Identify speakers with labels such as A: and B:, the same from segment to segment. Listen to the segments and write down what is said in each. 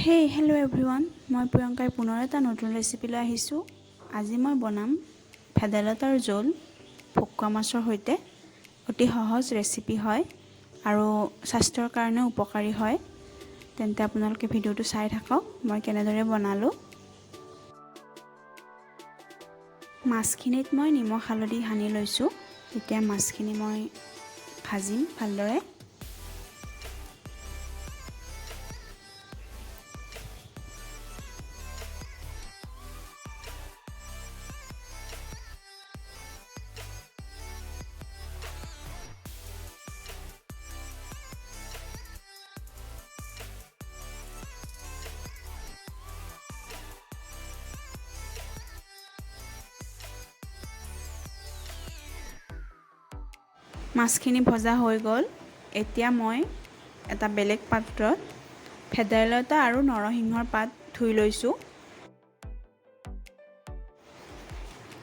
A: Hey, hello everyone. মই প্ৰিয়ংকাই পুনৰ এটা নতুন ৰেচিপি লৈ আহিছোঁ। আজি মই বনাম ভেদাইলতাৰ জোল ভকুৱা মাছৰ সৈতে। অতি সহজ ৰেচিপি হয় আৰু স্বাস্থ্যৰ কাৰণে উপকাৰী হয়। তেন্তে আপোনালোকে ভিডিঅ'টো চাই থাকক মই কেনেদৰে বনালোঁ। মাছখিনিত মই নিমখ হালধি সানি লৈছোঁ। এতিয়া মাছখিনি মই ভাজিম ভালদৰে। মাছখিনি ভজা হৈ গ'ল। এতিয়া মই এটা বেলেগ পাত্ৰত ভেদাইলতা আৰু নৰসিংহৰ পাত ধুই লৈছোঁ।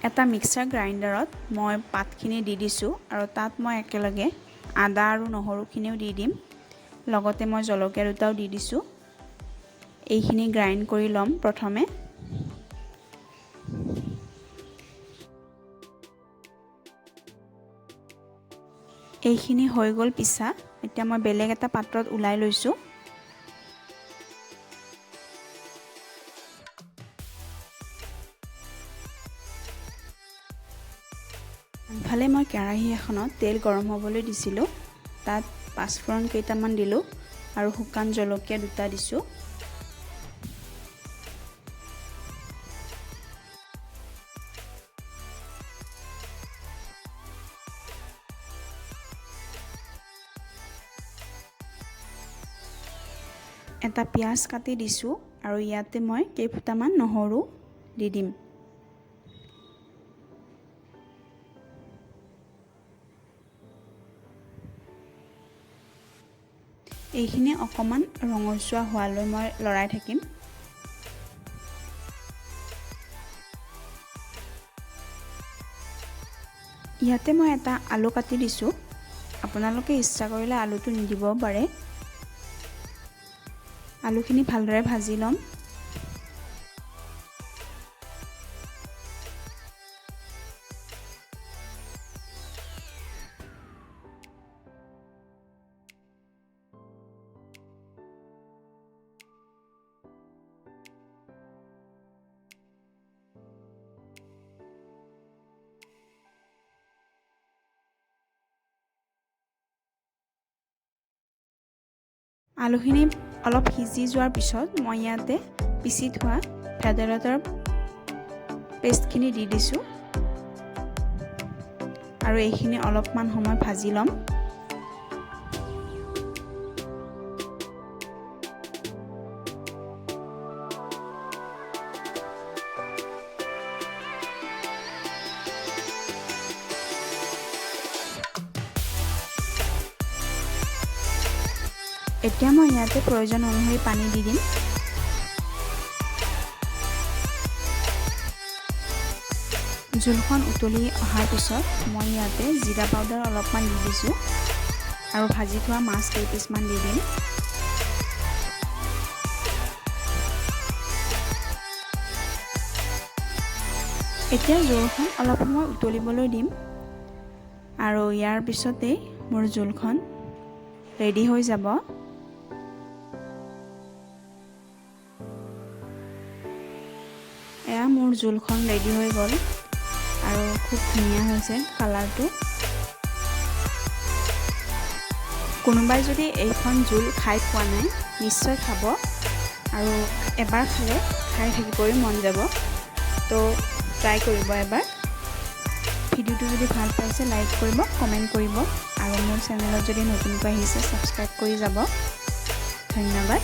A: এটা মিক্সাৰ গ্ৰাইণ্ডাৰত মই পাতখিনি দি দিছোঁ আৰু তাত মই একেলগে আদা আৰু নহৰুখিনিও দি দিম। লগতে মই জলকীয়া দুটাও দি দিছোঁ। এইখিনি গ্ৰাইণ্ড কৰি ল'ম প্ৰথমে। এইখিনি হৈ গ'ল পিছা। এতিয়া মই বেলেগ এটা পাত্ৰত ওলাই লৈছোঁ। ইফালে মই কেৰাহী এখনত তেল গৰম হ'বলৈ দিছিলোঁ। তাত পাঁচফোৰণ কেইটামান দিলোঁ আৰু শুকান জলকীয়া দুটা দিছোঁ। এটা পিঁয়াজ কাটি দিছোঁ আৰু ইয়াতে মই কেইফুটামান নহৰু দি দিম। এইখিনি অকণমান ৰঙচুৱা হোৱালৈ মই লৰাই থাকিম। ইয়াতে মই এটা আলু কাটি দিছোঁ। আপোনালোকে ইচ্ছা কৰিলে আলুটো নিদিবও পাৰে। আলুখিনি ভালদৰে ভাজি ল'ম। আলুখিনি অলপ সিজি যোৱাৰ পিছত মই ইয়াতে পিচি থোৱা ভেদাইলতাৰ পেষ্টখিনি দি দিছোঁ আৰু এইখিনি অলপমান সময় ভাজি ল'ম। এতিয়া মই ইয়াতে প্ৰয়োজন অনুসৰি পানী দি দিম। জোলখন উতলি অহাৰ পিছত মই ইয়াতে জিৰা পাউডাৰ অলপমান দি দিছোঁ আৰু ভাজি থোৱা মাছ কেইপিচমান দি দিম। এতিয়া জোলখন অলপ সময় উতলিবলৈ দিম আৰু ইয়াৰ পিছতেই মোৰ জোলখন ৰেডি হৈ যাব। এয়া মোৰ জোলখন ৰেডি হৈ গ'ল আৰু খুব ধুনীয়া হৈছে কালাৰটো। কোনোবাই যদি এইখন জোল খাই পোৱা নাই নিশ্চয় খাব আৰু এবাৰ খালে খাই থাকিবই মন যাব। তো ট্ৰাই কৰিব এবাৰ। ভিডিঅ'টো যদি ভাল পাইছে লাইক কৰিব, কমেণ্ট কৰিব আৰু মোৰ চেনেলত যদি নতুনকৈ আহিছে ছাবস্ক্ৰাইব কৰি যাব। ধন্যবাদ।